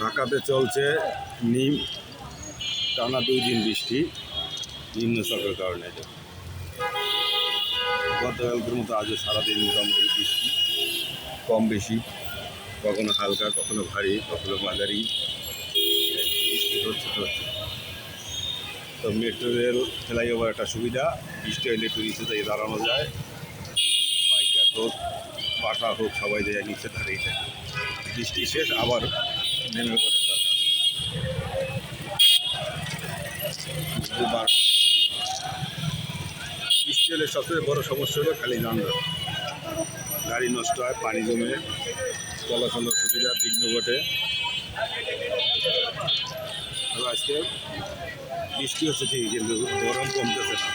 ঢাকাতে চলছে টানা 2 দিন বৃষ্টি নিম্নচাপের কারণে। গতকালকের মতো আজও সারাদিন মোটামুটি বৃষ্টি কম বেশি, কখনো হালকা, কখনো ভারী, কখনো মাঝারি বৃষ্টি হচ্ছে। তো মেট্রো রেল ফ্লাইওভার একটা সুবিধা, বৃষ্টি হলে একটু নিচে থেকে দাঁড়ানো যায়, বাইকার হোক পাঠা হোক সবাই যায় নিচে দাঁড়িয়ে থাকে। বৃষ্টি শেষ আবার নেমে পড়ে সরকার। বৃষ্টি হলে সবচেয়ে বড় সমস্যা হলো খালি যানজট, গাড়ি নষ্ট হয়, পানি জমে, চলাচল সুবিধা বিঘ্ন ঘটে। আজকে বৃষ্টি হচ্ছে ঠিকই, কিন্তু গরম কমতেছে না।